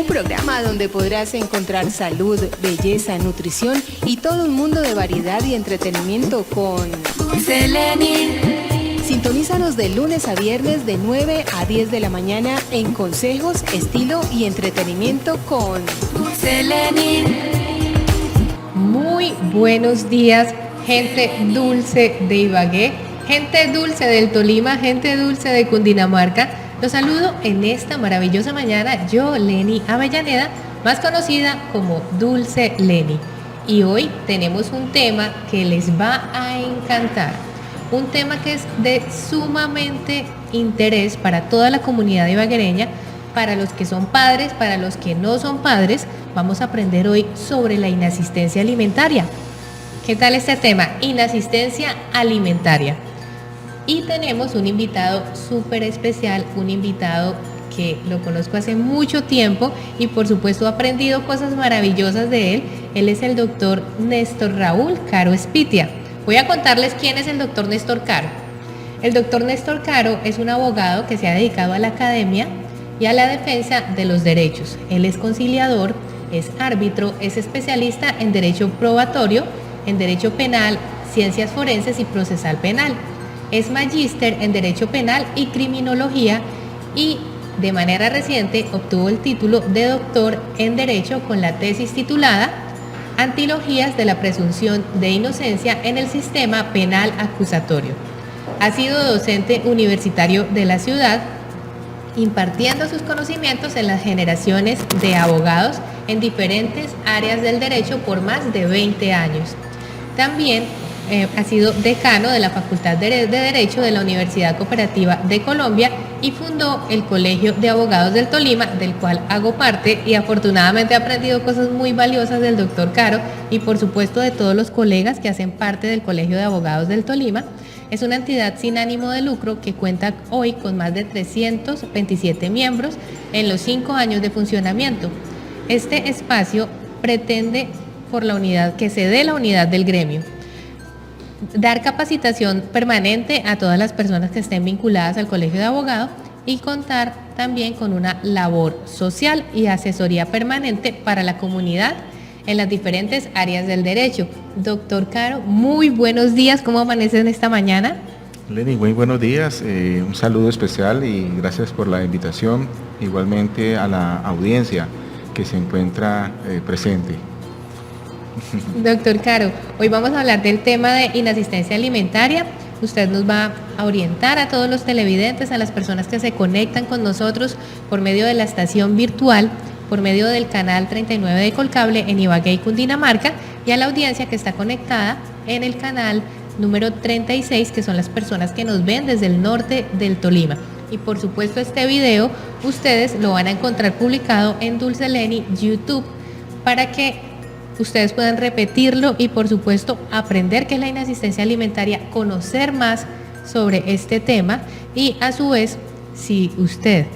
programa donde podrás encontrar salud, belleza, nutrición y todo un mundo de variedad y entretenimiento con Dulce Leni. Sintonízanos de lunes a viernes de 9 a 10 de la mañana en consejos, estilo y entretenimiento con Dulce Leni. Muy buenos días, gente dulce de Ibagué, gente dulce del Tolima, gente dulce de Cundinamarca. Los saludo en esta maravillosa mañana, yo, Leni Avellaneda, más conocida como Dulce Leni. Y hoy tenemos un tema que les va a encantar. Un tema que es de sumamente interés para toda la comunidad ibaguereña, para los que son padres, para los que no son padres. Vamos a aprender hoy sobre la inasistencia alimentaria. ¿Qué tal este tema? Inasistencia alimentaria. Y tenemos un invitado súper especial, un invitado que lo conozco hace mucho tiempo y por supuesto he aprendido cosas maravillosas de él. Él es el doctor Néstor Raúl Caro Espitia. Voy a contarles quién es el doctor Néstor Caro. El doctor Néstor Caro es un abogado que se ha dedicado a la academia y a la defensa de los derechos. Él es conciliador, es árbitro, es especialista en derecho probatorio, en derecho penal, ciencias forenses y procesal penal. Es magíster en Derecho Penal y Criminología y de manera reciente obtuvo el título de doctor en Derecho con la tesis titulada Antilogías de la presunción de inocencia en el sistema penal acusatorio. Ha sido docente universitario de la ciudad, impartiendo sus conocimientos en las generaciones de abogados en diferentes áreas del derecho por más de 20 años. También ha sido decano de la Facultad de Derecho de la Universidad Cooperativa de Colombia y fundó el Colegio de Abogados del Tolima, del cual hago parte, y afortunadamente he aprendido cosas muy valiosas del doctor Caro y por supuesto de todos los colegas que hacen parte del Colegio de Abogados del Tolima. Es una entidad sin ánimo de lucro que cuenta hoy con más de 327 miembros en los 5 años de funcionamiento. Este espacio pretende por la unidad que se dé la unidad del gremio, dar capacitación permanente a todas las personas que estén vinculadas al Colegio de Abogados y contar también con una labor social y asesoría permanente para la comunidad en las diferentes áreas del derecho. Doctor Caro, muy buenos días, ¿cómo amanecen esta mañana? Leni, muy buenos días, un saludo especial y gracias por la invitación, igualmente a la audiencia que se encuentra presente. Doctor Caro, hoy vamos a hablar del tema de inasistencia alimentaria. Usted nos va a orientar a todos los televidentes, a las personas que se conectan con nosotros por medio de la estación virtual, por medio del canal 39 de Colcable en Ibagué y Cundinamarca, y a la audiencia que está conectada en el canal número 36, que son las personas que nos ven desde el norte del Tolima. Y por supuesto este video ustedes lo van a encontrar publicado en Dulce Leni YouTube para que ustedes puedan repetirlo y por supuesto aprender qué es la inasistencia alimentaria, conocer más sobre este tema y a su vez, si usted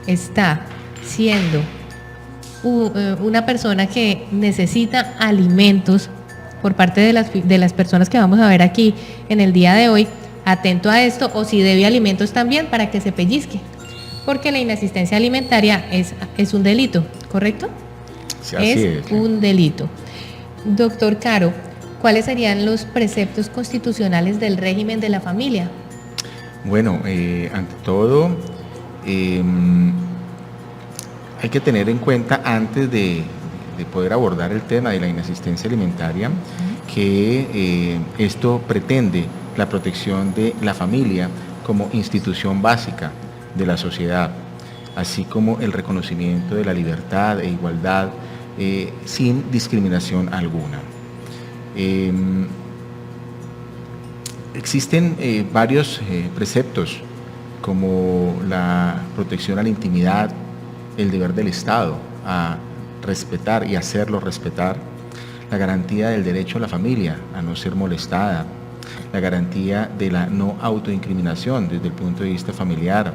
está siendo una persona que necesita alimentos por parte de las personas que vamos a ver aquí en el día de hoy, atento a esto, o si debe alimentos también para que se pellizque, porque la inasistencia alimentaria es un delito, ¿correcto? Sí, así es un delito. Doctor Caro, ¿cuáles serían los preceptos constitucionales del régimen de la familia? Bueno, ante todo, hay que tener en cuenta antes de poder abordar el tema de la inasistencia alimentaria, que esto pretende la protección de la familia como institución básica de la sociedad, así como el reconocimiento de la libertad e igualdad sin discriminación alguna. Existen varios preceptos como la protección a la intimidad, el deber del Estado a respetar y hacerlo respetar, la garantía del derecho a la familia a no ser molestada, la garantía de la no autoincriminación desde el punto de vista familiar,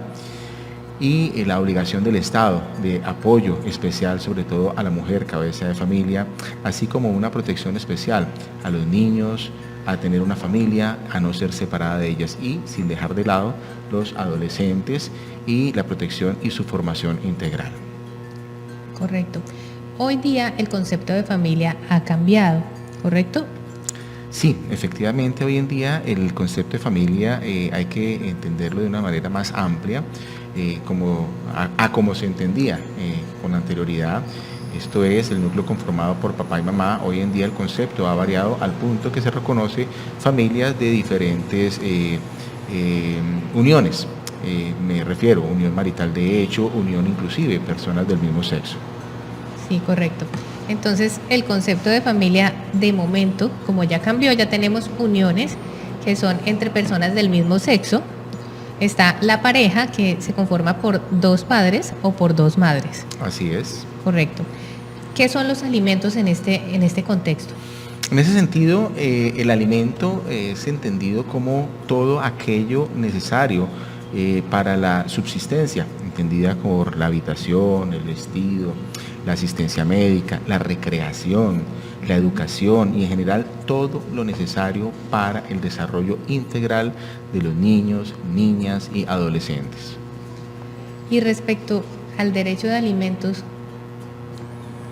y la obligación del Estado de apoyo especial sobre todo a la mujer cabeza de familia, así como una protección especial a los niños, a tener una familia, a no ser separada de ellas y sin dejar de lado los adolescentes y la protección y su formación integral. Correcto. Hoy día el concepto de familia ha cambiado, ¿correcto? Sí, efectivamente hoy en día el concepto de familia hay que entenderlo de una manera más amplia, como se entendía con anterioridad. Esto es el núcleo conformado por papá y mamá. Hoy en día el concepto ha variado al punto que se reconoce familias de diferentes uniones. Me refiero a unión marital de hecho, unión inclusive, personas del mismo sexo. Sí, correcto. Entonces, el concepto de familia de momento, como ya cambió, ya tenemos uniones que son entre personas del mismo sexo. Está la pareja que se conforma por dos padres o por dos madres. Así es. Correcto. ¿Qué son los alimentos en este contexto? En ese sentido, el alimento es entendido como todo aquello necesario para la subsistencia, entendida por la habitación, el vestido, la asistencia médica, la recreación, la educación y en general todo lo necesario para el desarrollo integral de los niños, niñas y adolescentes. Y respecto al derecho de alimentos,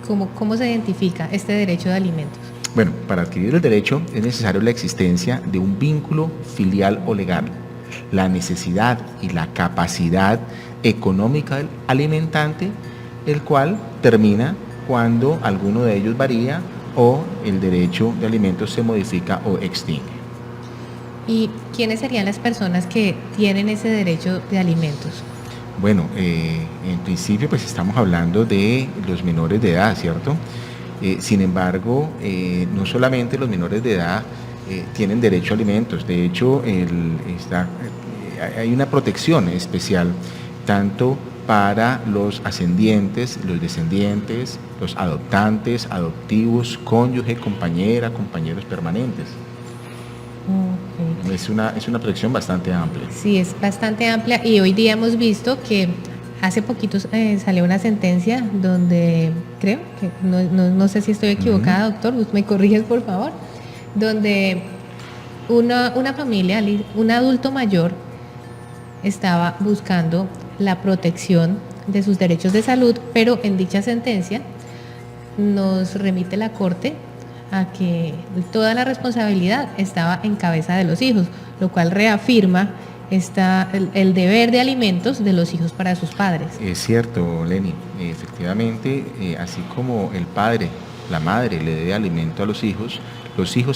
¿cómo se identifica este derecho de alimentos? Bueno, para adquirir el derecho es necesario la existencia de un vínculo filial o legal, la necesidad y la capacidad económica del alimentante, el cual termina cuando alguno de ellos varía o el derecho de alimentos se modifica o extingue. ¿Y quiénes serían las personas que tienen ese derecho de alimentos? Bueno, en principio pues estamos hablando de los menores de edad, ¿cierto? Sin embargo, no solamente los menores de edad tienen derecho a alimentos, de hecho hay una protección especial tanto para los ascendientes, los descendientes, los adoptantes, adoptivos, cónyuge, compañera, compañeros permanentes. Okay. Es una protección bastante amplia. Sí, es bastante amplia y hoy día hemos visto que hace poquito salió una sentencia donde, creo, que no sé si estoy equivocada, doctor, me corriges por favor, donde una familia, un adulto mayor estaba buscando la protección de sus derechos de salud, pero en dicha sentencia nos remite la Corte a que toda la responsabilidad estaba en cabeza de los hijos, lo cual reafirma el deber de alimentos de los hijos para sus padres. Es cierto, Leni, efectivamente, así como el padre, la madre le debe alimento a los hijos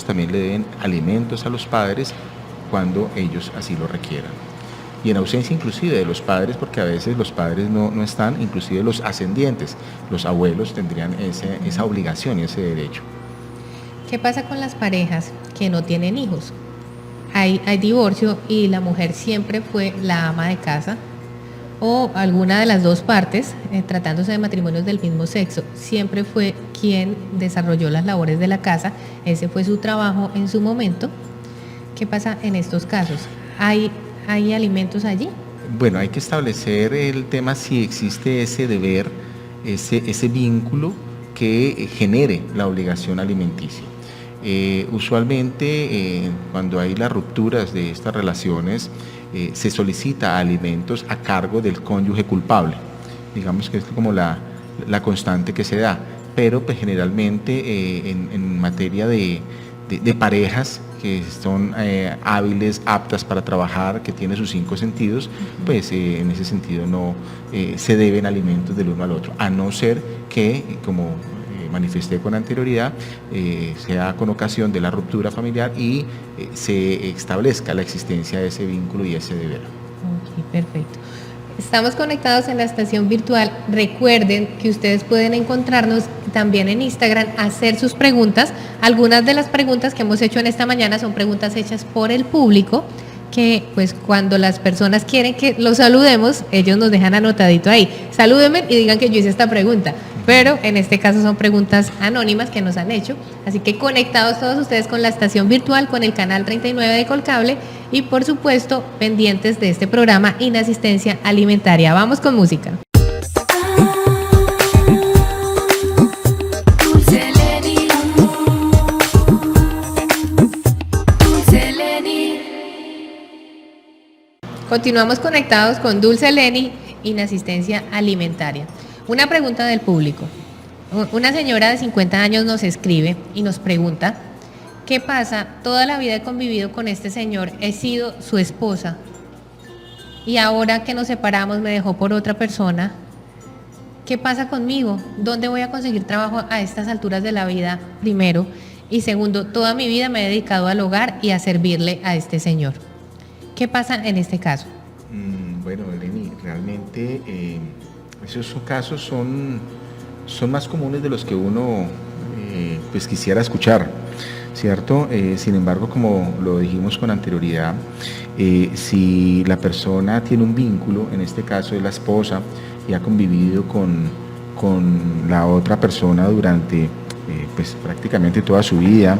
también le deben alimentos a los padres cuando ellos así lo requieran. Y en ausencia inclusive de los padres, porque a veces los padres no están, inclusive los ascendientes, los abuelos tendrían esa obligación y ese derecho. ¿Qué pasa con las parejas que no tienen hijos? Hay divorcio y la mujer siempre fue la ama de casa, o alguna de las dos partes, tratándose de matrimonios del mismo sexo, siempre fue quien desarrolló las labores de la casa, ese fue su trabajo en su momento. ¿Qué pasa en estos casos? ¿Hay alimentos allí? Bueno, hay que establecer el tema si existe ese deber, ese vínculo que genere la obligación alimenticia. Usualmente cuando hay las rupturas de estas relaciones se solicita alimentos a cargo del cónyuge culpable, digamos que es como la constante que se da, pero pues, generalmente en materia de parejas que son hábiles, aptas para trabajar, que tienen sus 5 sentidos, pues en ese sentido no se deben alimentos del uno al otro, a no ser que, como manifesté con anterioridad, sea con ocasión de la ruptura familiar y se establezca la existencia de ese vínculo y ese deber. Ok, perfecto. Estamos conectados en la estación virtual. Recuerden que ustedes pueden encontrarnos también en Instagram, hacer sus preguntas. Algunas de las preguntas que hemos hecho en esta mañana son preguntas hechas por el público, que pues cuando las personas quieren que los saludemos, ellos nos dejan anotadito ahí. Salúdenme y digan que yo hice esta pregunta. Pero en este caso son preguntas anónimas que nos han hecho. Así que conectados todos ustedes con la estación virtual, con el canal 39 de Colcable y por supuesto pendientes de este programa Inasistencia Alimentaria. Vamos con música. Continuamos conectados con Dulce Leni, Inasistencia Alimentaria. Una pregunta del público. Una señora de 50 años nos escribe y nos pregunta, ¿qué pasa? Toda la vida he convivido con este señor, he sido su esposa y ahora que nos separamos me dejó por otra persona. ¿Qué pasa conmigo? ¿Dónde voy a conseguir trabajo a estas alturas de la vida? Primero. Y segundo, toda mi vida me he dedicado al hogar y a servirle a este señor. ¿Qué pasa en este caso? Bueno, Eleni, realmente esos casos son más comunes de los que uno pues quisiera escuchar, ¿cierto? Sin embargo, como lo dijimos con anterioridad, si la persona tiene un vínculo, en este caso es la esposa, y ha convivido con la otra persona durante pues prácticamente toda su vida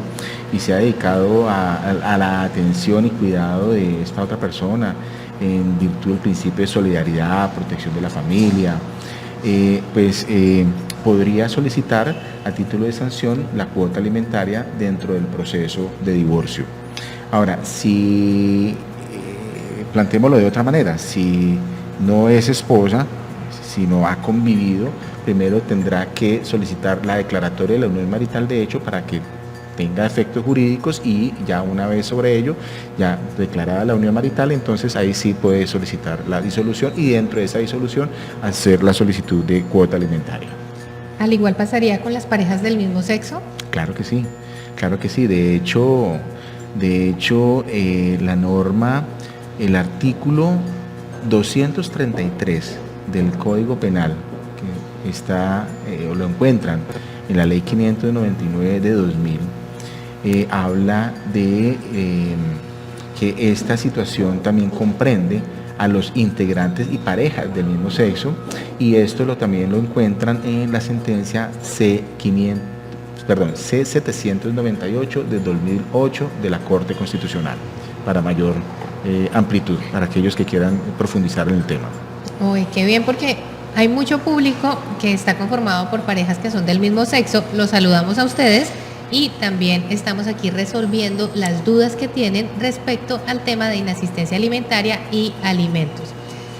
y se ha dedicado a la atención y cuidado de esta otra persona en virtud del principio de solidaridad, protección de la familia, podría solicitar a título de sanción la cuota alimentaria dentro del proceso de divorcio. Ahora, si planteémoslo de otra manera, si no es esposa, si no ha convivido, primero tendrá que solicitar la declaratoria de la unión marital de hecho para que tenga efectos jurídicos y ya una vez sobre ello, ya declarada la unión marital, entonces ahí sí puede solicitar la disolución y dentro de esa disolución hacer la solicitud de cuota alimentaria. ¿Al igual pasaría con las parejas del mismo sexo? Claro que sí, claro que sí. De hecho, la norma, el artículo 233 del Código Penal, que está o lo encuentran en la Ley 599 de 2000, habla de que esta situación también comprende a los integrantes y parejas del mismo sexo, y esto también lo encuentran en la sentencia C798 de 2008 de la Corte Constitucional, para mayor amplitud, para aquellos que quieran profundizar en el tema. Uy, qué bien, porque hay mucho público que está conformado por parejas que son del mismo sexo. Los saludamos a ustedes y también estamos aquí resolviendo las dudas que tienen respecto al tema de inasistencia alimentaria y alimentos.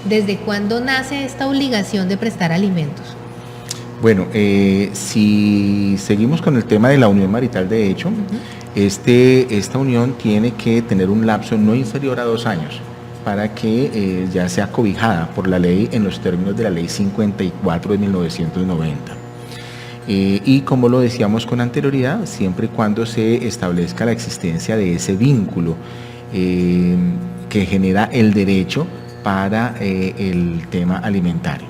¿Desde cuándo nace esta obligación de prestar alimentos? Bueno, si seguimos con el tema de la unión marital de hecho, esta unión tiene que tener un lapso no inferior a 2 años para que ya sea cobijada por la ley en los términos de la ley 54 de 1990. Y como lo decíamos con anterioridad, siempre y cuando se establezca la existencia de ese vínculo que genera el derecho para el tema alimentario.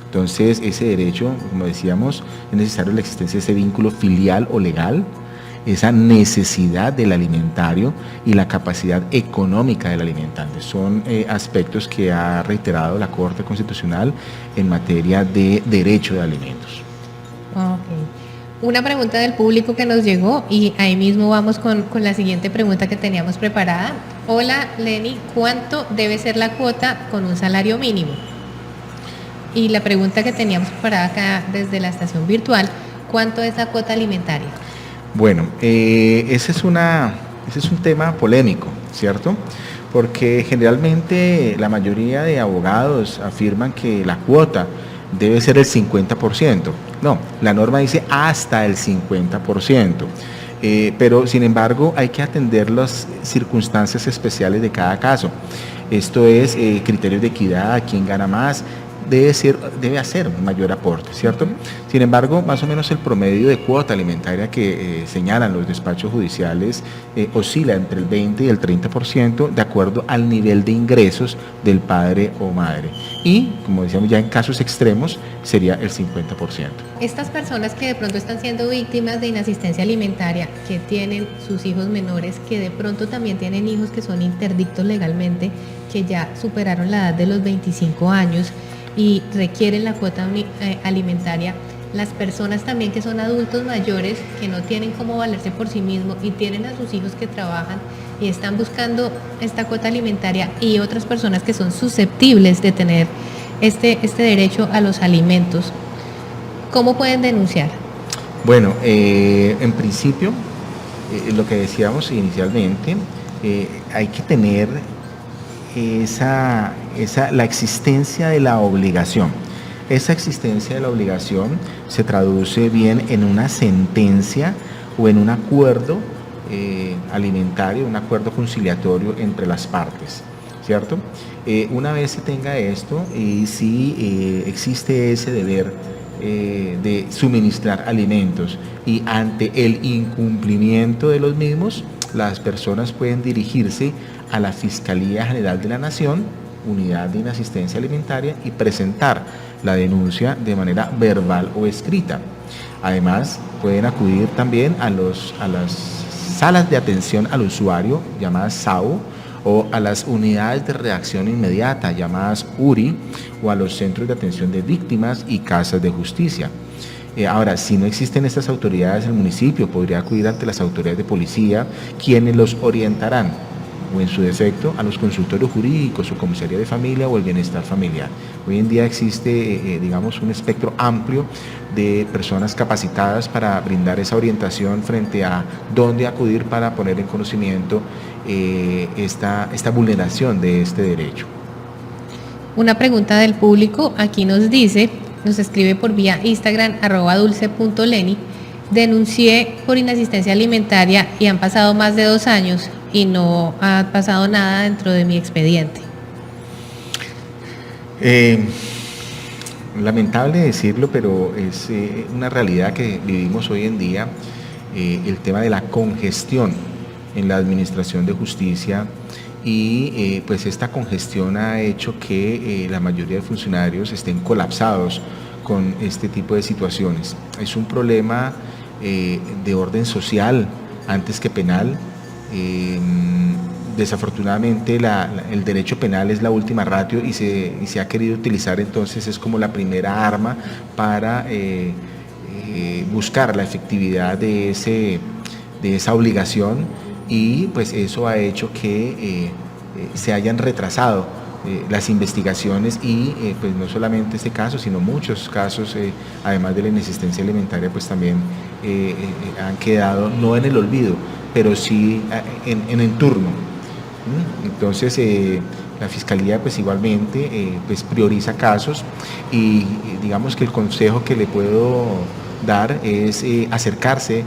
Entonces, ese derecho, como decíamos, es necesario la existencia de ese vínculo filial o legal, esa necesidad del alimentario y la capacidad económica del alimentante. Son aspectos que ha reiterado la Corte Constitucional en materia de derecho de alimentos. Okay. Una pregunta del público que nos llegó y ahí mismo vamos con la siguiente pregunta que teníamos preparada. Hola Leni, ¿cuánto debe ser la cuota con un salario mínimo? Y la pregunta que teníamos preparada acá desde la estación virtual, ¿cuánto es la cuota alimentaria? Bueno, ese es un tema polémico, ¿cierto? Porque generalmente la mayoría de abogados afirman que la cuota debe ser el 50%. No, la norma dice hasta el 50%. Pero sin embargo hay que atender las circunstancias especiales de cada caso. Esto es criterios de equidad, quién gana más, debe hacer mayor aporte, ¿cierto? Sin embargo, más o menos el promedio de cuota alimentaria que señalan los despachos judiciales oscila entre el 20 y el 30% de acuerdo al nivel de ingresos del padre o madre. Y, como decíamos ya en casos extremos, sería el 50%. Estas personas que de pronto están siendo víctimas de inasistencia alimentaria, que tienen sus hijos menores, que de pronto también tienen hijos que son interdictos legalmente, que ya superaron la edad de los 25 años, y requieren la cuota alimentaria, las personas también que son adultos mayores, que no tienen cómo valerse por sí mismos y tienen a sus hijos que trabajan y están buscando esta cuota alimentaria, y otras personas que son susceptibles de tener este derecho a los alimentos, ¿cómo pueden denunciar? Bueno, en principio, lo que decíamos inicialmente, hay que tener la existencia de la obligación. Esa existencia de la obligación se traduce bien en una sentencia o en un acuerdo alimentario, un acuerdo conciliatorio entre las partes, ¿cierto? Una vez se tenga esto y si existe ese deber de suministrar alimentos y ante el incumplimiento de los mismos, las personas pueden dirigirse a la Fiscalía General de la Nación, Unidad de Inasistencia Alimentaria, y presentar la denuncia de manera verbal o escrita. Además, pueden acudir también a las salas de atención al usuario, llamadas SAU, o a las unidades de reacción inmediata, llamadas URI, o a los centros de atención de víctimas y casas de justicia. Ahora, si no existen estas autoridades, el municipio podría acudir ante las autoridades de policía, quienes los orientarán, o en su defecto, a los consultorios jurídicos o comisaría de familia o el bienestar familiar. Hoy en día existe, digamos, un espectro amplio de personas capacitadas para brindar esa orientación frente a dónde acudir para poner en conocimiento esta vulneración de este derecho. Una pregunta del público aquí nos escribe por vía Instagram @dulce.leni. Denuncié por inasistencia alimentaria y han pasado más de 2 años y no ha pasado nada dentro de mi expediente. Lamentable decirlo, pero es una realidad que vivimos hoy en día, el tema de la congestión en la administración de justicia, y pues esta congestión ha hecho que la mayoría de funcionarios estén colapsados con este tipo de situaciones. Es un problema de orden social antes que penal. Desafortunadamente el derecho penal es la última ratio y se ha querido utilizar, entonces es como la primera arma para buscar la efectividad de esa obligación, y pues eso ha hecho que se hayan retrasado las investigaciones y pues no solamente este caso, sino muchos casos, además de la inexistencia alimentaria, pues también han quedado no en el olvido, pero sí en el turno. Entonces la Fiscalía pues igualmente pues prioriza casos, y digamos que el consejo que le puedo dar es acercarse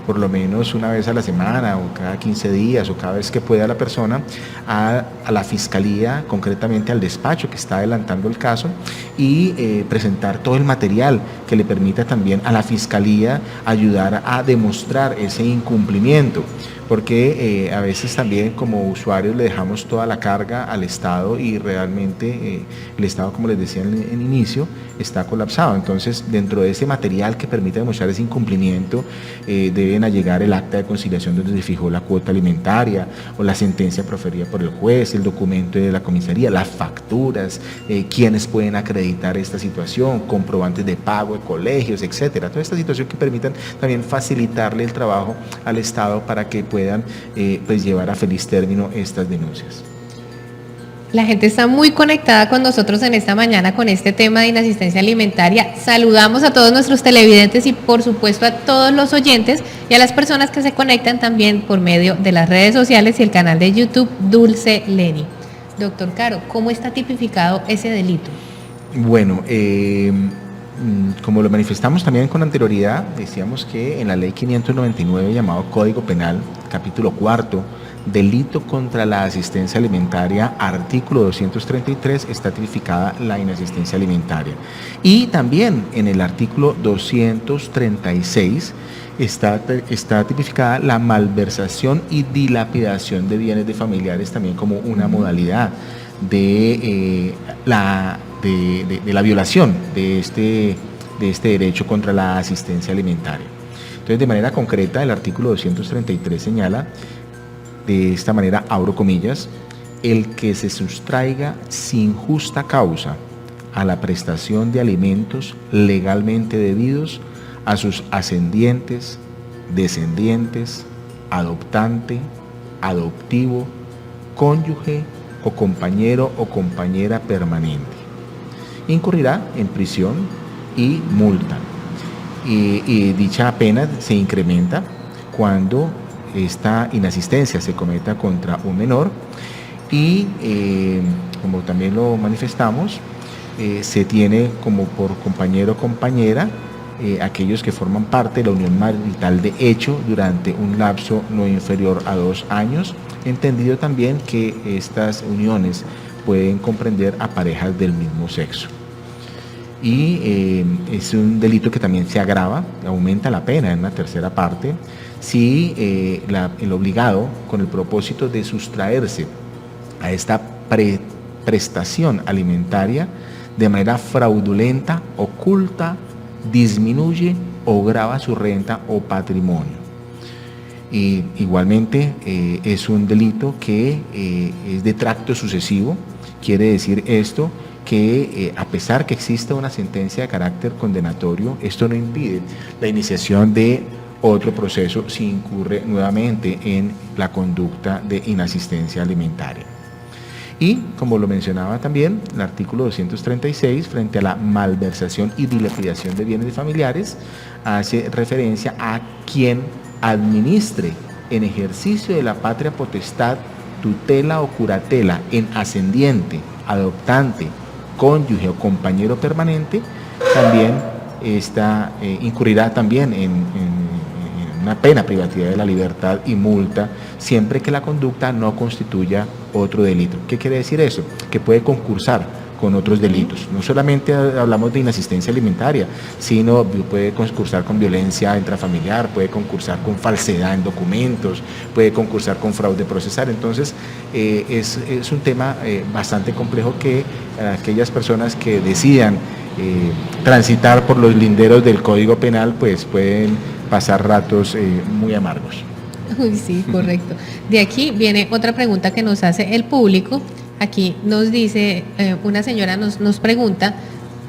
por lo menos una vez a la semana o cada 15 días o cada vez que pueda la persona a la Fiscalía, concretamente al despacho que está adelantando el caso, y presentar todo el material que le permita también a la Fiscalía ayudar a demostrar ese incumplimiento, porque a veces también como usuarios le dejamos toda la carga al Estado y realmente el Estado, como les decía en inicio, está colapsado. Entonces, dentro de ese material que permite demostrar ese incumplimiento, deben allegar el acta de conciliación donde se fijó la cuota alimentaria, o la sentencia proferida por el juez, el documento de la comisaría, las facturas, quienes pueden acreditar esta situación, comprobantes de pago de colegios, etcétera. Toda esta situación que permitan también facilitarle el trabajo al Estado para que puedan pues llevar a feliz término estas denuncias. La gente está muy conectada con nosotros en esta mañana con este tema de inasistencia alimentaria. Saludamos a todos nuestros televidentes y por supuesto a todos los oyentes y a las personas que se conectan también por medio de las redes sociales y el canal de YouTube Dulce Leni. Doctor Caro, ¿cómo está tipificado ese delito? Bueno, como lo manifestamos también con anterioridad, decíamos que en la ley 599, llamado Código Penal, capítulo 4, delito contra la asistencia alimentaria, artículo 233, está tipificada la inasistencia alimentaria. Y también en el artículo 236 está tipificada la malversación y dilapidación de bienes de familiares, también como una modalidad de la violación de este derecho contra la asistencia alimentaria. Entonces, de manera concreta, el artículo 233 señala de esta manera, abro comillas, el que se sustraiga sin justa causa a la prestación de alimentos legalmente debidos a sus ascendientes, descendientes, adoptante, adoptivo, cónyuge o compañero o compañera permanente, incurrirá en prisión y multa. Y dicha pena se incrementa cuando esta inasistencia se cometa contra un menor y, como también lo manifestamos, se tiene como por compañero o compañera aquellos que forman parte de la unión marital de hecho durante un lapso no inferior a 2 años, entendido también que estas uniones pueden comprender a parejas del mismo sexo. Y es un delito que también se agrava, aumenta la pena en una tercera parte, si el obligado, con el propósito de sustraerse a esta prestación alimentaria de manera fraudulenta, oculta, disminuye o grava su renta o patrimonio. Y igualmente es un delito que es de tracto sucesivo. Quiere decir esto que a pesar que exista una sentencia de carácter condenatorio, esto no impide la iniciación de otro proceso si incurre nuevamente en la conducta de inasistencia alimentaria. Y, como lo mencionaba también, el artículo 236, frente a la malversación y dilapidación de bienes familiares, hace referencia a quien administre en ejercicio de la patria potestad, tutela o curatela en ascendiente, adoptante, cónyuge o compañero permanente, también incurrirá también en una pena privativa de la libertad y multa, siempre que la conducta no constituya otro delito. ¿Qué quiere decir eso? Que puede concursar con otros delitos. No solamente hablamos de inasistencia alimentaria, sino puede concursar con violencia intrafamiliar, puede concursar con falsedad en documentos, puede concursar con fraude procesal. Entonces, es un tema bastante complejo que aquellas personas que decidan transitar por los linderos del Código Penal, pues pueden pasar ratos muy amargos. Uy, sí, correcto. De aquí viene otra pregunta que nos hace el público. Aquí nos dice, una señora nos pregunta,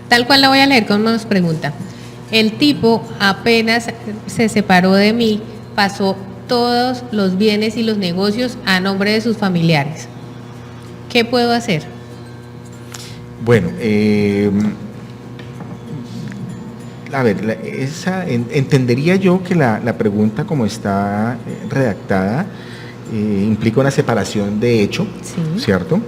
tal cual la voy a leer como nos pregunta: el tipo apenas se separó de mí, pasó todos los bienes y los negocios a nombre de sus familiares. ¿Qué puedo hacer? Bueno, a ver, entendería yo que la pregunta como está redactada implica una separación de hecho, sí, ¿cierto?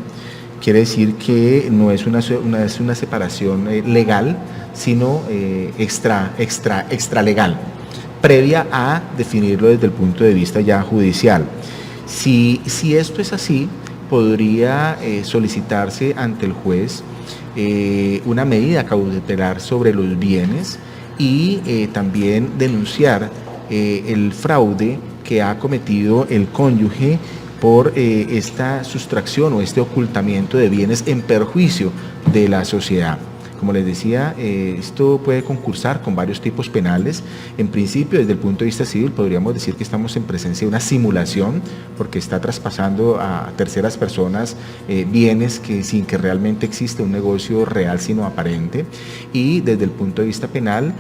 Quiere decir que no es una separación legal, sino extralegal, previa a definirlo desde el punto de vista ya judicial. Si esto es así, podría solicitarse ante el juez una medida cautelar sobre los bienes y también denunciar el fraude que ha cometido el cónyuge por esta sustracción o este ocultamiento de bienes en perjuicio de la sociedad. Como les decía, esto puede concursar con varios tipos penales. En principio, desde el punto de vista civil, podríamos decir que estamos en presencia de una simulación, porque está traspasando a terceras personas bienes que sin que realmente exista un negocio real, sino aparente. Y desde el punto de vista penal,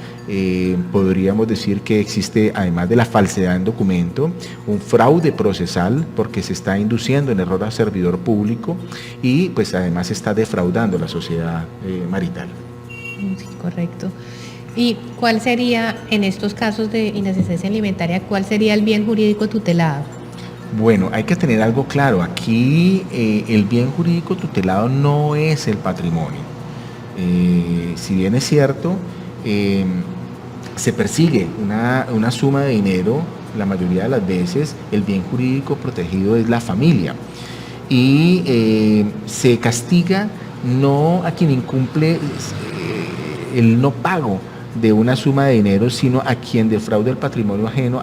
podríamos decir que existe, además de la falsedad en documento, un fraude procesal, porque se está induciendo en error al servidor público y pues además se está defraudando a la sociedad marital. Sí, correcto. ¿Y cuál sería, en estos casos de inasistencia alimentaria, cuál sería el bien jurídico tutelado? Bueno, hay que tener algo claro. Aquí el bien jurídico tutelado no es el patrimonio. Si bien es cierto, se persigue una suma de dinero, la mayoría de las veces el bien jurídico protegido es la familia. Y se castiga no a quien incumple el no pago de una suma de dinero, sino a quien defrauda el patrimonio ajeno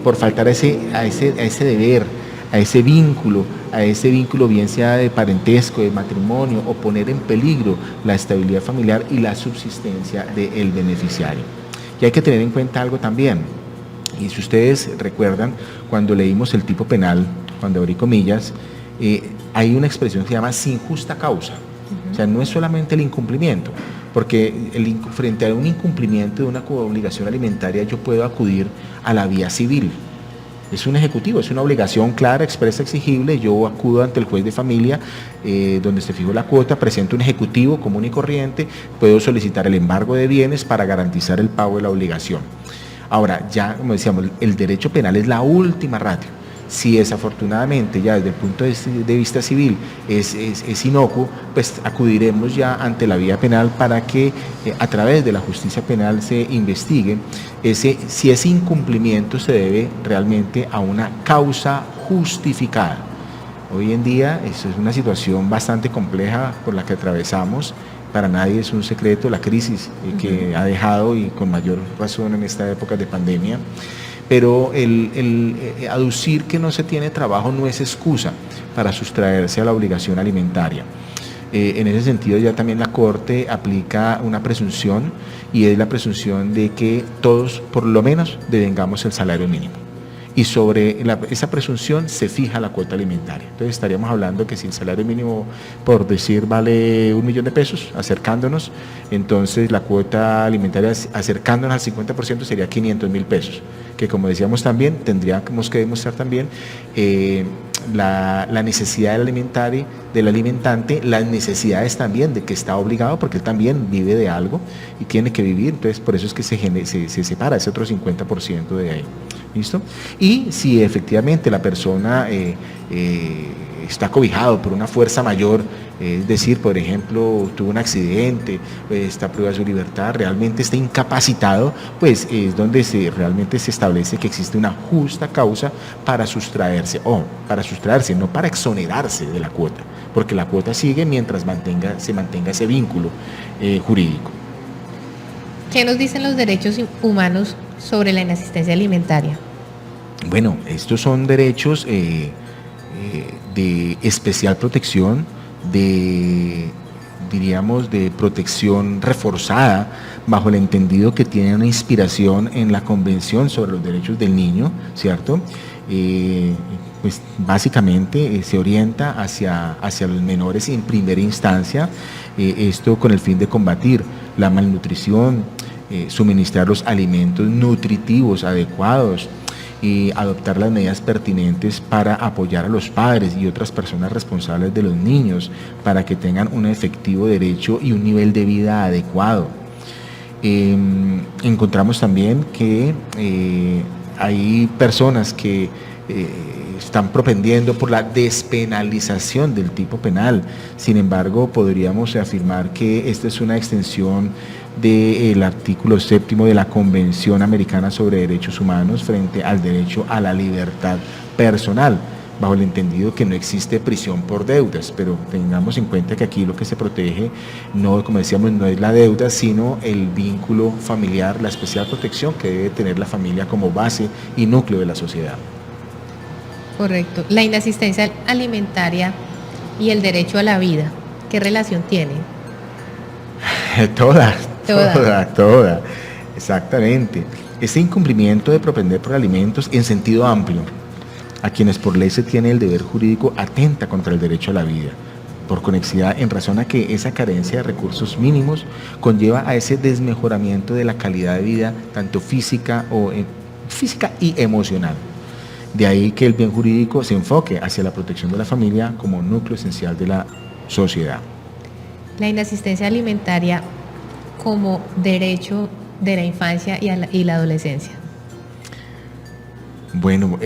por faltar a ese deber, a ese vínculo bien sea de parentesco, de matrimonio, o poner en peligro la estabilidad familiar y la subsistencia del beneficiario. Y hay que tener en cuenta algo también, y si ustedes recuerdan, cuando leímos el tipo penal, cuando abrí comillas, hay una expresión que se llama sin justa causa. O sea, no es solamente el incumplimiento, porque frente a un incumplimiento de una obligación alimentaria yo puedo acudir a la vía civil. Es un ejecutivo, es una obligación clara, expresa, exigible. Yo acudo ante el juez de familia, donde se fijó la cuota, presento un ejecutivo común y corriente, puedo solicitar el embargo de bienes para garantizar el pago de la obligación. Ahora, ya como decíamos, el derecho penal es la última ratio. Si desafortunadamente ya desde el punto de vista civil es inocuo, pues acudiremos ya ante la vía penal para que a través de la justicia penal se investigue si ese incumplimiento se debe realmente a una causa justificada. Hoy en día eso es una situación bastante compleja por la que atravesamos. Para nadie es un secreto la crisis que ha dejado, y con mayor razón en esta época de pandemia. Pero el aducir que no se tiene trabajo no es excusa para sustraerse a la obligación alimentaria. En ese sentido ya también la Corte aplica una presunción, y es la presunción de que todos por lo menos devengamos el salario mínimo. Y sobre esa presunción se fija la cuota alimentaria. Entonces estaríamos hablando que si el salario mínimo, por decir, vale 1 millón de pesos, acercándonos, entonces la cuota alimentaria acercándonos al 50% sería 500.000 pesos, que como decíamos también, tendríamos que demostrar también la necesidad del alimentante, las necesidades también de que está obligado, porque él también vive de algo y tiene que vivir. Entonces por eso es que se separa ese otro 50% de ahí. ¿Listo? Y si efectivamente la persona está cobijado por una fuerza mayor, es decir, por ejemplo, tuvo un accidente, está privado de su libertad, realmente está incapacitado, pues es donde realmente se establece que existe una justa causa para sustraerse, no para exonerarse de la cuota, porque la cuota sigue mientras se mantenga ese vínculo jurídico. ¿Qué nos dicen los derechos humanos sobre la inasistencia alimentaria? Bueno, estos son derechos de especial protección, diríamos, de protección reforzada, bajo el entendido que tiene una inspiración en la Convención sobre los Derechos del Niño, ¿cierto? Pues básicamente se orienta hacia los menores en primera instancia, esto con el fin de combatir la malnutrición, suministrar los alimentos nutritivos adecuados y adoptar las medidas pertinentes para apoyar a los padres y otras personas responsables de los niños para que tengan un efectivo derecho y un nivel de vida adecuado. Encontramos también que hay personas que están propendiendo por la despenalización del tipo penal. Sin embargo, podríamos afirmar que esta es una extensión del artículo 7º de la Convención Americana sobre Derechos Humanos frente al derecho a la libertad personal, bajo el entendido que no existe prisión por deudas, pero tengamos en cuenta que aquí lo que se protege, no, como decíamos, no es la deuda, sino el vínculo familiar, la especial protección que debe tener la familia como base y núcleo de la sociedad. Correcto. La inasistencia alimentaria y el derecho a la vida, ¿qué relación tienen? Toda. Exactamente. Este incumplimiento de propender por alimentos en sentido amplio, a quienes por ley se tiene el deber jurídico, atenta contra el derecho a la vida, por conexidad, en razón a que esa carencia de recursos mínimos conlleva a ese desmejoramiento de la calidad de vida, tanto física y emocional. De ahí que el bien jurídico se enfoque hacia la protección de la familia como núcleo esencial de la sociedad. La inasistencia alimentaria como derecho de la infancia y la adolescencia. Bueno,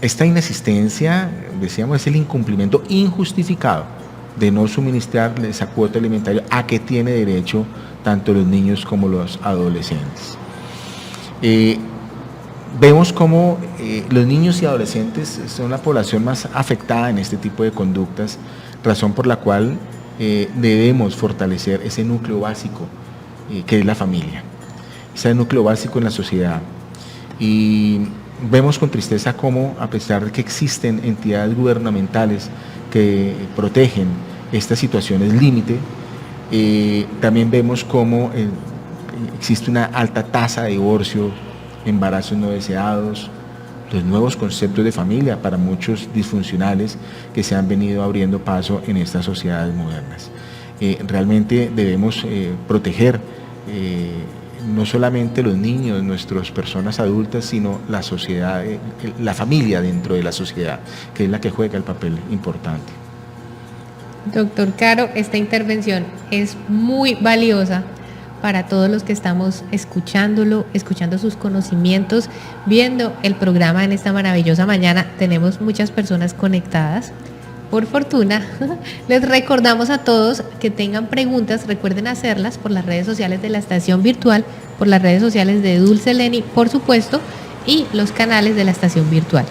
esta inasistencia, decíamos, es el incumplimiento injustificado de no suministrar esa cuota alimentaria a que tiene derecho tanto los niños como los adolescentes. Vemos cómo los niños y adolescentes son la población más afectada en este tipo de conductas, razón por la cual debemos fortalecer ese núcleo básico que es la familia, ese núcleo básico en la sociedad. Y vemos con tristeza cómo, a pesar de que existen entidades gubernamentales que protegen estas situaciones límite, también vemos cómo existe una alta tasa de divorcio, embarazos no deseados, los nuevos conceptos de familia para muchos disfuncionales que se han venido abriendo paso en estas sociedades modernas. Realmente debemos proteger no solamente los niños, nuestras personas adultas, sino la sociedad, la familia dentro de la sociedad, que es la que juega el papel importante. Doctor Caro, esta intervención es muy valiosa para todos los que estamos escuchando sus conocimientos, viendo el programa en esta maravillosa mañana. Tenemos muchas personas conectadas. Por fortuna, les recordamos a todos que tengan preguntas, recuerden hacerlas por las redes sociales de la estación virtual, por las redes sociales de Dulce Leni, por supuesto, y los canales de la estación virtual.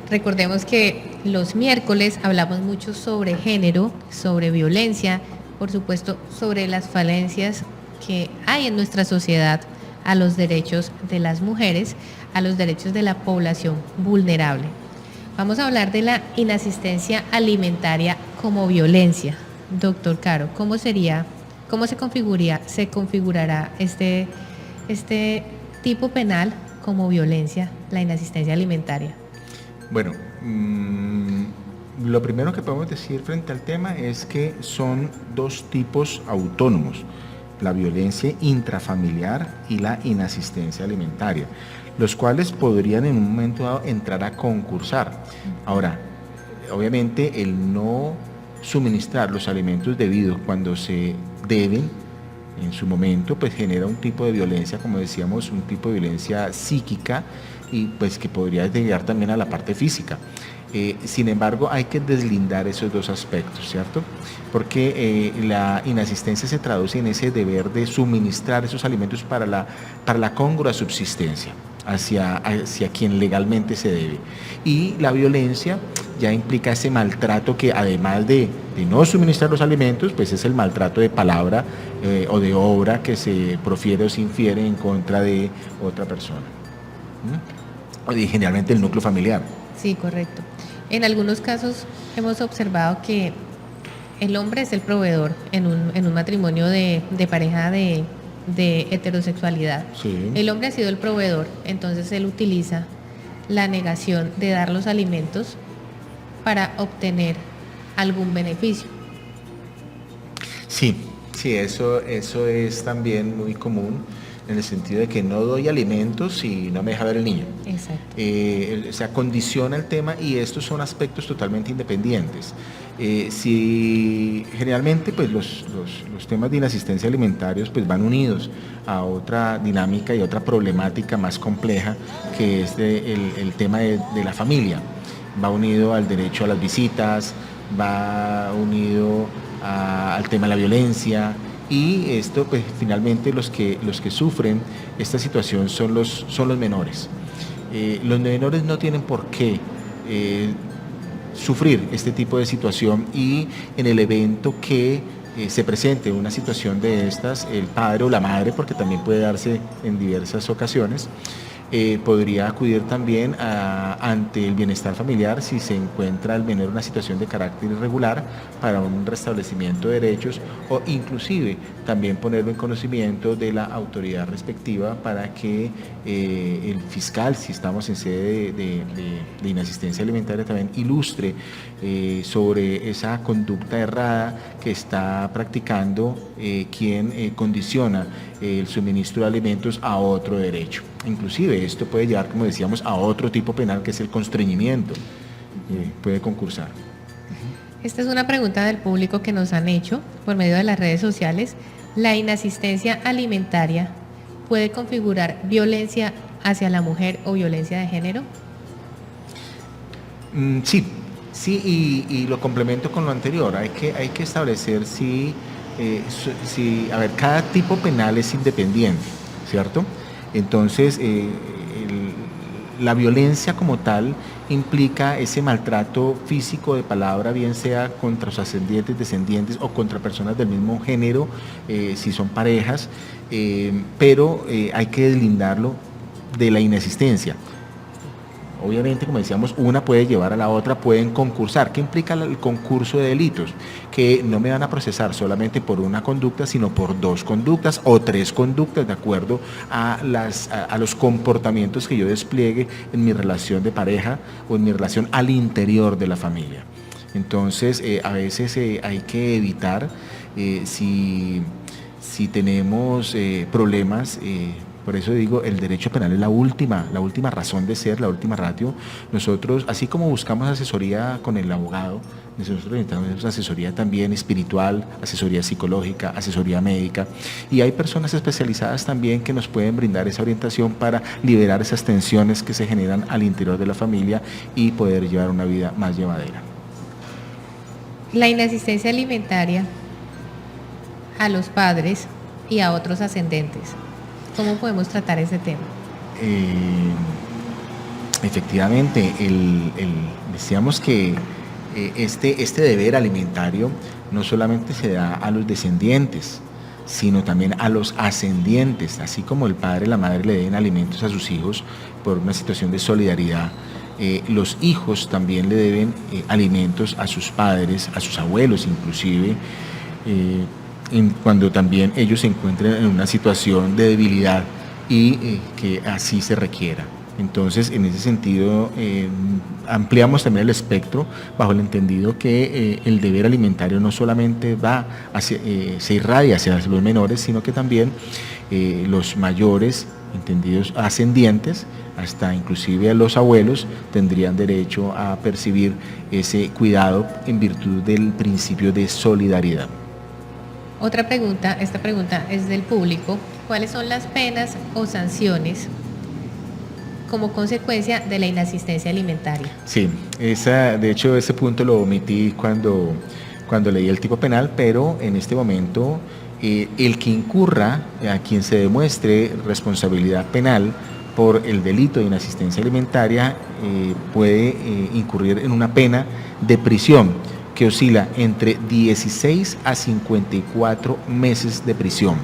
Recordemos que los miércoles hablamos mucho sobre género, sobre violencia, por supuesto sobre las falencias que hay en nuestra sociedad a los derechos de las mujeres, a los derechos de la población vulnerable. Vamos a hablar de la inasistencia alimentaria como violencia. Doctor Caro, ¿cómo se configurará este tipo penal como violencia, la inasistencia alimentaria? Bueno, lo primero que podemos decir frente al tema es que son dos tipos autónomos, la violencia intrafamiliar y la inasistencia alimentaria, los cuales podrían en un momento dado entrar a concursar. Ahora, obviamente el no suministrar los alimentos debidos cuando se deben en su momento, pues genera un tipo de violencia, como decíamos, un tipo de violencia psíquica y pues que podría llegar también a la parte física. Sin embargo, hay que deslindar esos dos aspectos, ¿cierto? Porque la inasistencia se traduce en ese deber de suministrar esos alimentos para la congrua subsistencia hacia quien legalmente se debe. Y la violencia ya implica ese maltrato que además de no suministrar los alimentos, pues es el maltrato de palabra o de obra que se profiere o se infiere en contra de otra persona. Y generalmente el núcleo familiar. Sí, correcto. En algunos casos hemos observado que el hombre es el proveedor en un matrimonio de pareja de heterosexualidad. Sí. El hombre ha sido el proveedor, entonces él utiliza la negación de dar los alimentos para obtener algún beneficio. Sí, eso es también muy común, en el sentido de que no doy alimentos y no me deja ver el niño. Exacto. O sea, condiciona el tema y estos son aspectos totalmente independientes. Si generalmente pues los temas de inasistencia alimentarios pues van unidos a otra dinámica y otra problemática más compleja, que es el tema de la familia. Va unido al derecho a las visitas, va unido al tema de la violencia. Y esto, pues finalmente los que sufren esta situación son los menores. Los menores no tienen por qué sufrir este tipo de situación, y en el evento que se presente una situación de estas, el padre o la madre, porque también puede darse en diversas ocasiones, podría acudir también ante el bienestar familiar si se encuentra el menor en una situación de carácter irregular, para un restablecimiento de derechos, o inclusive también ponerlo en conocimiento de la autoridad respectiva para que el fiscal, si estamos en sede de inasistencia alimentaria, también ilustre sobre esa conducta errada que está practicando quien condiciona el suministro de alimentos a otro derecho. Inclusive esto puede llevar, como decíamos, a otro tipo penal, que es el constreñimiento. Puede concursar. Esta es una pregunta del público que nos han hecho por medio de las redes sociales. ¿La inasistencia alimentaria puede configurar violencia hacia la mujer o violencia de género? Sí, y lo complemento con lo anterior. Hay que establecer a ver, cada tipo penal es independiente, ¿cierto? Entonces, la violencia como tal implica ese maltrato físico de palabra, bien sea contra sus ascendientes, descendientes o contra personas del mismo género, si son parejas, pero hay que deslindarlo de la inasistencia. Obviamente, como decíamos, una puede llevar a la otra, pueden concursar. ¿Qué implica el concurso de delitos? Que no me van a procesar solamente por una conducta, sino por 2 conductas o 3 conductas, de acuerdo a los comportamientos que yo despliegue en mi relación de pareja o en mi relación al interior de la familia. Entonces, a veces hay que evitar, si tenemos problemas Por eso digo, el derecho penal es la última razón de ser, la última ratio. Nosotros, así como buscamos asesoría con el abogado, nosotros necesitamos asesoría también espiritual, asesoría psicológica, asesoría médica, y hay personas especializadas también que nos pueden brindar esa orientación para liberar esas tensiones que se generan al interior de la familia y poder llevar una vida más llevadera. La inasistencia alimentaria a los padres y a otros ascendentes. ¿Cómo podemos tratar ese tema? Efectivamente, decíamos que este deber alimentario no solamente se da a los descendientes, sino también a los ascendientes, así como el padre y la madre le den alimentos a sus hijos por una situación de solidaridad. Los hijos también le deben alimentos a sus padres, a sus abuelos inclusive, cuando también ellos se encuentren en una situación de debilidad y que así se requiera. Entonces, en ese sentido, ampliamos también el espectro bajo el entendido que el deber alimentario no solamente se irradia hacia los menores, sino que también los mayores, entendidos ascendientes, hasta inclusive a los abuelos, tendrían derecho a percibir ese cuidado en virtud del principio de solidaridad. Otra pregunta, esta pregunta es del público. ¿Cuáles son las penas o sanciones como consecuencia de la inasistencia alimentaria? Sí, de hecho ese punto lo omití cuando leí el tipo penal, pero en este momento el que incurra, a quien se demuestre responsabilidad penal por el delito de inasistencia alimentaria, puede incurrir en una pena de prisión que oscila entre 16 a 54 meses de prisión.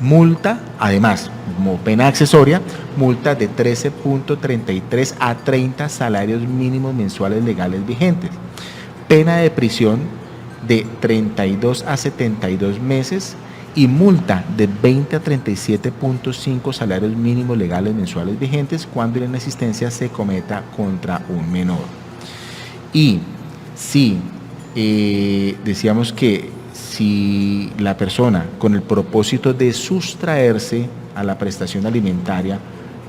Multa, además, como pena accesoria, multa de 13.33 a 30 salarios mínimos mensuales legales vigentes. Pena de prisión de 32 a 72 meses y multa de 20 a 37.5 salarios mínimos legales mensuales vigentes cuando la inasistencia se cometa contra un menor. Y si decíamos que si la persona, con el propósito de sustraerse a la prestación alimentaria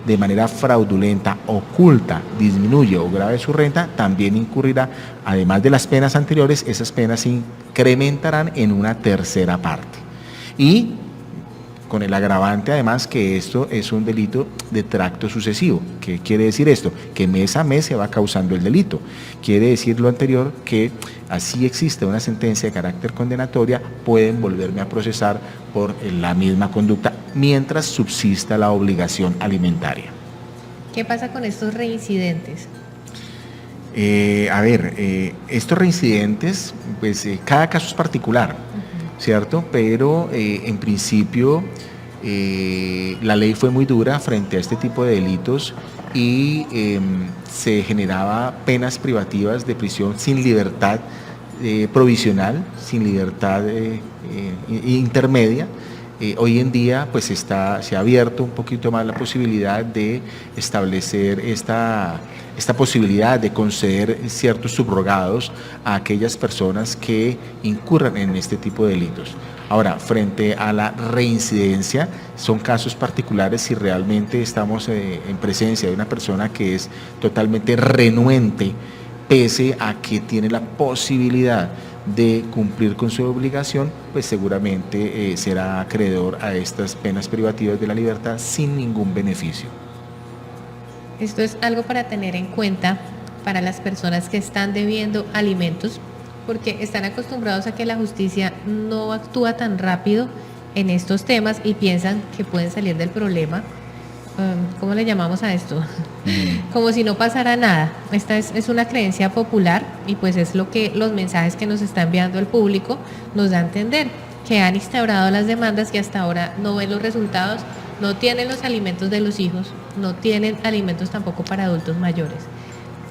de manera fraudulenta, oculta, disminuye o grave su renta, también incurrirá, además de las penas anteriores, esas penas se incrementarán en una tercera parte. Y con el agravante además que esto es un delito de tracto sucesivo. ¿Qué quiere decir esto? Que mes a mes se va causando el delito. Quiere decir lo anterior, que así existe una sentencia de carácter condenatoria, pueden volverme a procesar por la misma conducta mientras subsista la obligación alimentaria. ¿Qué pasa con estos reincidentes? Estos reincidentes, pues cada caso es particular, ¿cierto? Pero en principio la ley fue muy dura frente a este tipo de delitos y se generaba penas privativas de prisión sin libertad provisional, sin libertad intermedia. Hoy en día pues se ha abierto un poquito más la posibilidad de establecer esta posibilidad de conceder ciertos subrogados a aquellas personas que incurran en este tipo de delitos. Ahora, frente a la reincidencia, son casos particulares si realmente estamos en presencia de una persona que es totalmente renuente, pese a que tiene la posibilidad de cumplir con su obligación, pues seguramente será acreedor a estas penas privativas de la libertad sin ningún beneficio. Esto es algo para tener en cuenta para las personas que están debiendo alimentos, porque están acostumbrados a que la justicia no actúa tan rápido en estos temas y piensan que pueden salir del problema. ¿Cómo le llamamos a esto? Como si no pasara nada. Esta es una creencia popular y pues es lo que los mensajes que nos está enviando el público nos da a entender, que han instaurado las demandas que hasta ahora no ven los resultados, no tienen los alimentos de los hijos, no tienen alimentos tampoco para adultos mayores.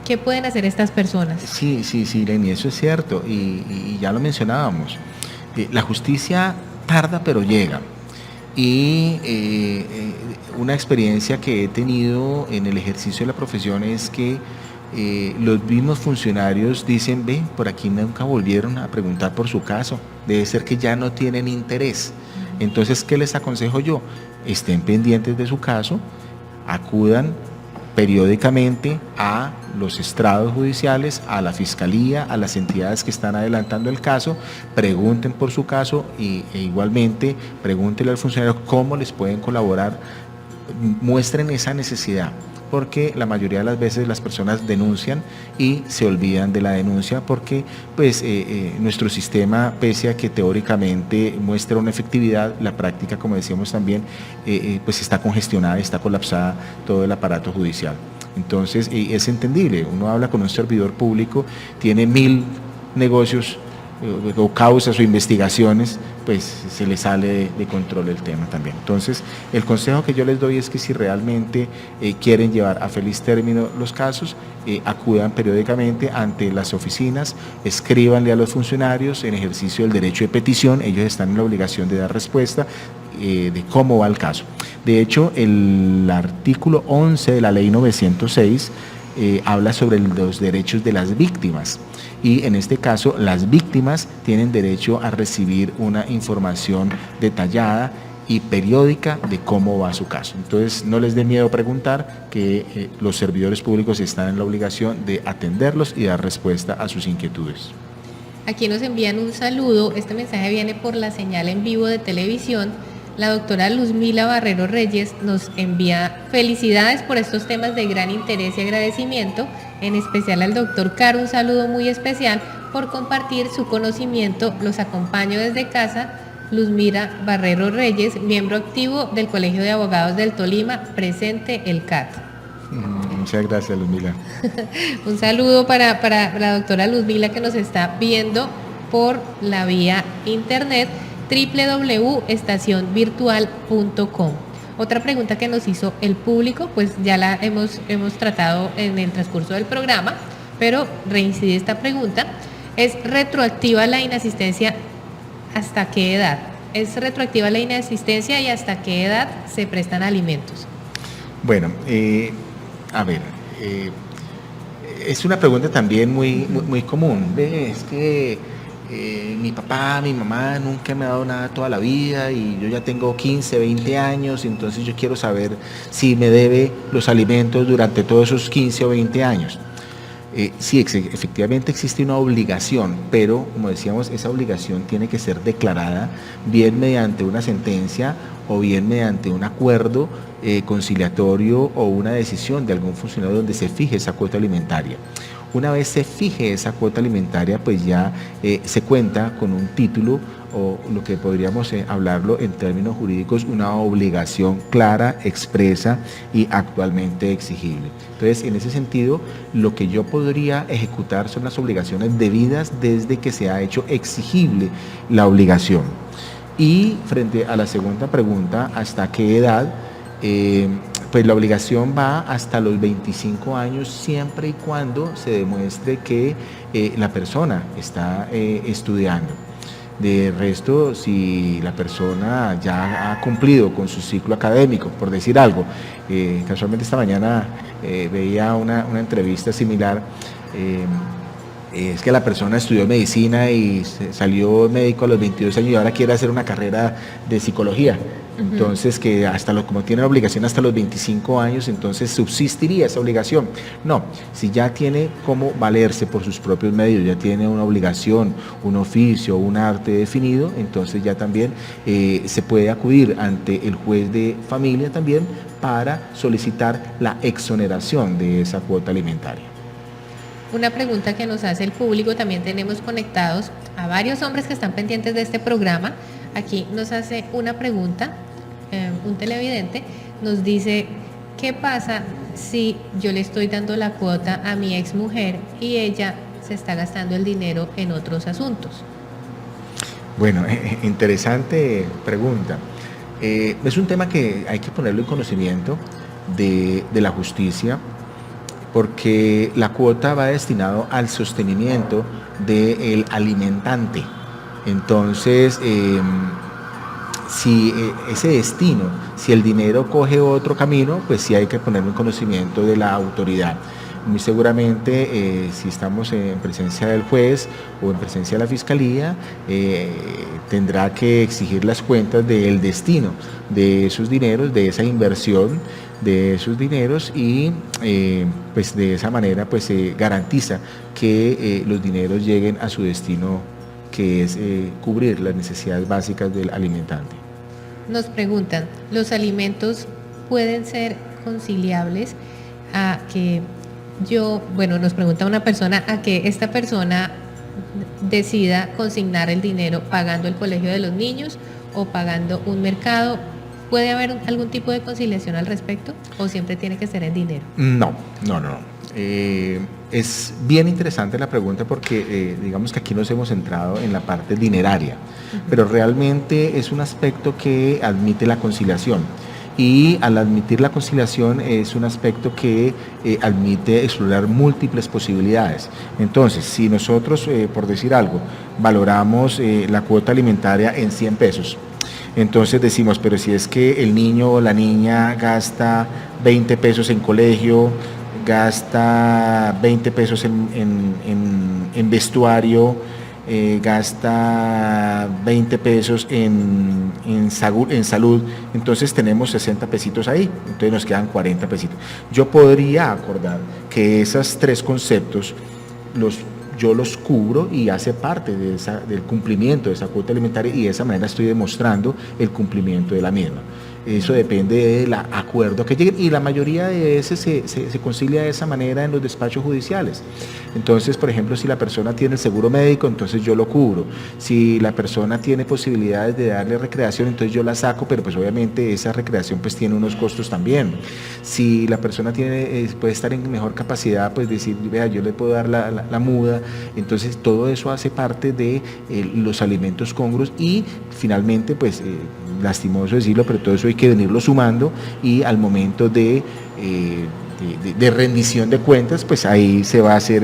¿Qué pueden hacer estas personas? Sí, Leni, eso es cierto y ya lo mencionábamos. La justicia tarda pero llega. Y una experiencia que he tenido en el ejercicio de la profesión es que los mismos funcionarios dicen, por aquí nunca volvieron a preguntar por su caso, debe ser que ya no tienen interés. Entonces, ¿qué les aconsejo yo? Estén pendientes de su caso, acudan periódicamente a los estrados judiciales, a la fiscalía, a las entidades que están adelantando el caso, pregunten por su caso e igualmente pregúntenle al funcionario cómo les pueden colaborar, muestren esa necesidad, porque la mayoría de las veces las personas denuncian y se olvidan de la denuncia porque pues, nuestro sistema, pese a que teóricamente muestra una efectividad, la práctica, como decíamos también, pues está congestionada, está colapsada todo el aparato judicial. Entonces es entendible, uno habla con un servidor público, tiene 1000 negocios o causas o investigaciones, pues se le sale de control el tema también. Entonces, el consejo que yo les doy es que si realmente quieren llevar a feliz término los casos, acudan periódicamente ante las oficinas, escríbanle a los funcionarios en ejercicio del derecho de petición, ellos están en la obligación de dar respuesta de cómo va el caso. De hecho, el artículo 11 de la ley 906 habla sobre los derechos de las víctimas. Y en este caso las víctimas tienen derecho a recibir una información detallada y periódica de cómo va su caso. Entonces no les dé miedo preguntar, que los servidores públicos están en la obligación de atenderlos y dar respuesta a sus inquietudes. Aquí nos envían un saludo, este mensaje viene por la señal en vivo de televisión. La doctora Luzmila Barrero Reyes nos envía felicidades por estos temas de gran interés y agradecimiento, en especial al doctor Caro, un saludo muy especial por compartir su conocimiento. Los acompaño desde casa. Luzmila Barrero Reyes, miembro activo del Colegio de Abogados del Tolima, presente el CAT. Muchas gracias, Luzmila. Un saludo para la doctora Luzmila, que nos está viendo por la vía internet www.estacionvirtual.com. Otra pregunta que nos hizo el público, pues ya la hemos tratado en el transcurso del programa, pero reincide esta pregunta. ¿Es retroactiva la inasistencia? ¿Hasta qué edad? ¿Es retroactiva la inasistencia y hasta qué edad se prestan alimentos? Bueno, a ver, es una pregunta también muy común. Es que mi papá, mi mamá nunca me ha dado nada toda la vida y yo ya tengo 15, 20 años, entonces yo quiero saber si me debe los alimentos durante todos esos 15 o 20 años. Sí, efectivamente existe una obligación, pero como decíamos, esa obligación tiene que ser declarada bien mediante una sentencia o bien mediante un acuerdo conciliatorio o una decisión de algún funcionario donde se fije esa cuota alimentaria. Una vez se fije esa cuota alimentaria, pues ya se cuenta con un título, o lo que podríamos hablarlo en términos jurídicos, una obligación clara, expresa y actualmente exigible. Entonces, en ese sentido, lo que yo podría ejecutar son las obligaciones debidas desde que se ha hecho exigible la obligación. Y frente a la segunda pregunta, ¿hasta qué edad? Pues la obligación va hasta los 25 años, siempre y cuando se demuestre que la persona está estudiando. De resto, si la persona ya ha cumplido con su ciclo académico, por decir algo, casualmente esta mañana veía una entrevista similar, es que la persona estudió medicina y salió médico a los 22 años y ahora quiere hacer una carrera de psicología. Entonces, que como tiene la obligación hasta los 25 años, entonces subsistiría esa obligación. No, si ya tiene cómo valerse por sus propios medios, ya tiene una obligación, un oficio, un arte definido, entonces ya también se puede acudir ante el juez de familia también para solicitar la exoneración de esa cuota alimentaria. Una pregunta que nos hace el público, también tenemos conectados a varios hombres que están pendientes de este programa. Aquí nos hace una pregunta, un televidente, nos dice, ¿qué pasa si yo le estoy dando la cuota a mi exmujer y ella se está gastando el dinero en otros asuntos? Bueno, interesante pregunta. Es un tema que hay que ponerlo en conocimiento de la justicia, porque la cuota va destinado al sostenimiento del alimentante. Entonces, si ese destino, si el dinero coge otro camino, pues sí hay que ponerlo en conocimiento de la autoridad. muy seguramente si estamos en presencia del juez o en presencia de la fiscalía, tendrá que exigir las cuentas del destino de esos dineros, de esa inversión de esos dineros, y pues de esa manera pues se garantiza que los dineros lleguen a su destino, que es cubrir las necesidades básicas del alimentante. Nos preguntan, ¿los alimentos pueden ser conciliables a que nos pregunta una persona, a que esta persona decida consignar el dinero pagando el colegio de los niños o pagando un mercado? ¿Puede haber algún tipo de conciliación al respecto o siempre tiene que ser en dinero? No. Es bien interesante la pregunta porque digamos que aquí nos hemos centrado en la parte dineraria, pero realmente es un aspecto que admite la conciliación. Y al admitir la conciliación es un aspecto que admite explorar múltiples posibilidades. Entonces, si nosotros, por decir algo, valoramos la cuota alimentaria en 100 pesos, entonces decimos, pero si es que el niño o la niña gasta 20 pesos en colegio, gasta 20 pesos en vestuario, gasta 20 pesos en salud, entonces tenemos 60 pesitos ahí, entonces nos quedan 40 pesitos. Yo podría acordar que esos tres conceptos yo los cubro y hace parte del cumplimiento de esa cuota alimentaria, y de esa manera estoy demostrando el cumplimiento de la misma. Eso depende del acuerdo que lleguen, y la mayoría de veces se concilia de esa manera en los despachos judiciales. Entonces, por ejemplo, si la persona tiene el seguro médico, entonces yo lo cubro. Si la persona tiene posibilidades de darle recreación, entonces yo la saco, pero pues obviamente esa recreación pues tiene unos costos también. Si la persona puede estar en mejor capacidad, pues decir, vea, yo le puedo dar la muda. Entonces todo eso hace parte de los alimentos congruos, y finalmente pues lastimoso decirlo, pero todo eso hay que venirlo sumando, y al momento de rendición de cuentas, pues ahí se va a hacer,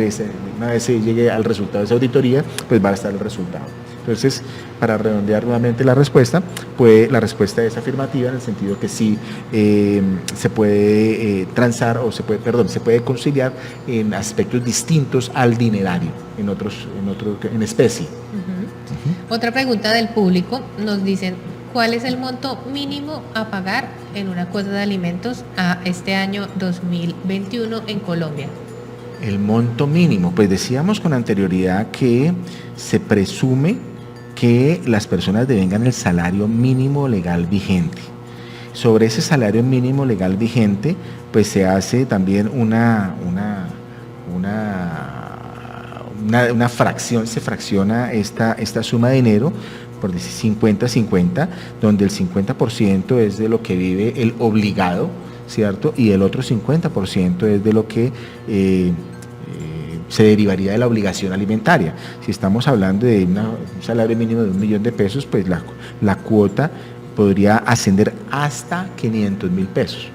una vez se llegue al resultado de esa auditoría, pues va a estar el resultado. Entonces, para redondear nuevamente la respuesta, la respuesta es afirmativa, en el sentido que sí se puede transar, o se puede conciliar en aspectos distintos al dinerario, en especie. Otra pregunta del público, nos dicen, ¿cuál es el monto mínimo a pagar en una cuota de alimentos a este año 2021 en Colombia? El monto mínimo, pues decíamos con anterioridad que se presume que las personas devengan el salario mínimo legal vigente. Sobre ese salario mínimo legal vigente, pues se hace también una fracción, se fracciona esta suma de dinero por decir 50-50, donde el 50% es de lo que vive el obligado, ¿cierto? Y el otro 50% es de lo que se derivaría de la obligación alimentaria. Si estamos hablando de un salario mínimo de 1 millón de pesos, pues la cuota podría ascender hasta 500.000 pesos.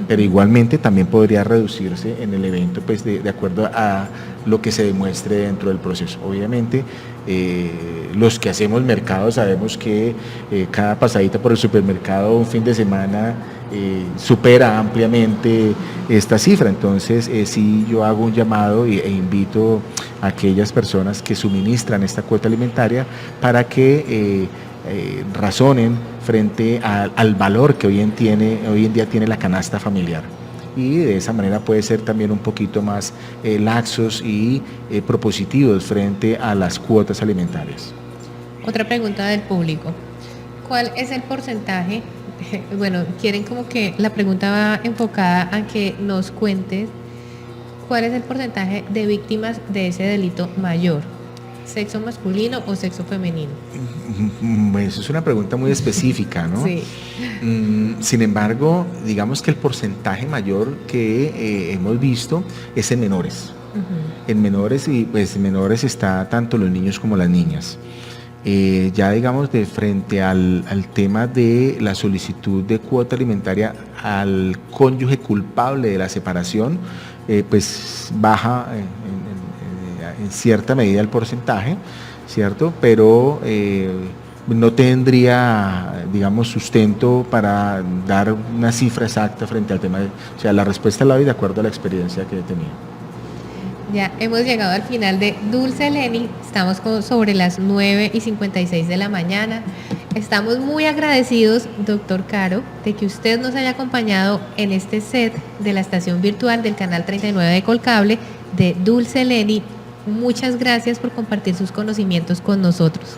Pero igualmente también podría reducirse en el evento, pues de acuerdo a lo que se demuestre dentro del proceso. Obviamente, los que hacemos mercado sabemos que cada pasadita por el supermercado un fin de semana supera ampliamente esta cifra. Entonces, sí, yo hago un llamado e invito a aquellas personas que suministran esta cuota alimentaria para que razonen frente al valor que hoy en día tiene la canasta familiar, y de esa manera puede ser también un poquito más laxos y propositivos frente a las cuotas alimentarias. Otra pregunta del público, ¿cuál es el porcentaje? Bueno, quieren como que la pregunta va enfocada a que nos cuentes cuál es el porcentaje de víctimas de ese delito mayor, sexo masculino o sexo femenino. Eso es una pregunta muy específica, ¿no? Sí. Sin embargo, digamos que el porcentaje mayor que hemos visto es en menores. En menores, y pues en menores está tanto los niños como las niñas. Ya digamos, de frente al tema de la solicitud de cuota alimentaria al cónyuge culpable de la separación, pues baja en cierta medida el porcentaje, ¿cierto? Pero no tendría, digamos, sustento para dar una cifra exacta frente al tema. O sea, la respuesta la doy de acuerdo a la experiencia que he tenido. Ya hemos llegado al final de Dulce Leni, estamos sobre las 9:56 de la mañana. Estamos muy agradecidos, doctor Caro, de que usted nos haya acompañado en este set de la estación virtual del canal 39 de Colcable de Dulce Leni. Muchas gracias por compartir sus conocimientos con nosotros.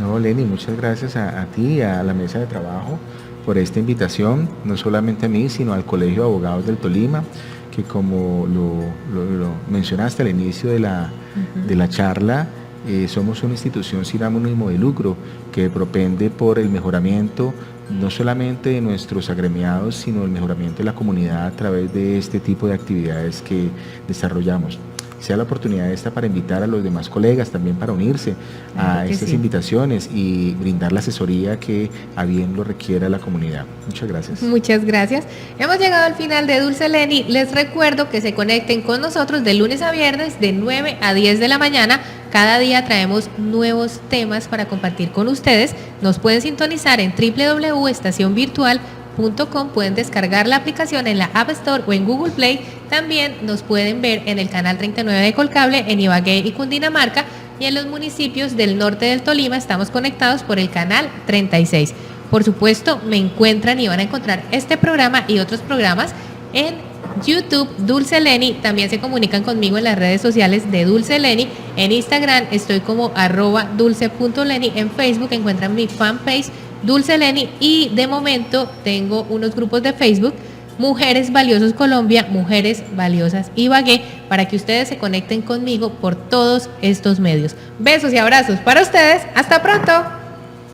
No, Leni, muchas gracias a ti y a la mesa de trabajo por esta invitación, no solamente a mí, sino al Colegio de Abogados del Tolima, que como lo mencionaste al inicio de la charla, somos una institución sin ánimo de lucro que propende por el mejoramiento no solamente de nuestros agremiados, sino el mejoramiento de la comunidad a través de este tipo de actividades que desarrollamos. Sea la oportunidad esta para invitar a los demás colegas también para unirse a estas invitaciones y brindar la asesoría que a bien lo requiera la comunidad. Muchas gracias. Muchas gracias. Hemos llegado al final de Dulce Leni. Les recuerdo que se conecten con nosotros de lunes a viernes de 9 a 10 de la mañana. Cada día traemos nuevos temas para compartir con ustedes. Nos pueden sintonizar en www.estacionvirtual.com, pueden descargar la aplicación en la App Store o en Google Play. También nos pueden ver en el canal 39 de Colcable en Ibagué y Cundinamarca, y en los municipios del norte del Tolima estamos conectados por el canal 36. Por supuesto, me encuentran y van a encontrar este programa y otros programas en YouTube, Dulce Leni. También se comunican conmigo en las redes sociales de Dulce Leni. En Instagram estoy como @dulce.leni. En Facebook encuentran mi fanpage Dulce Leni, y de momento tengo unos grupos de Facebook: Mujeres Valiosas Colombia, Mujeres Valiosas Ibagué, para que ustedes se conecten conmigo por todos estos medios. Besos y abrazos para ustedes. Hasta pronto.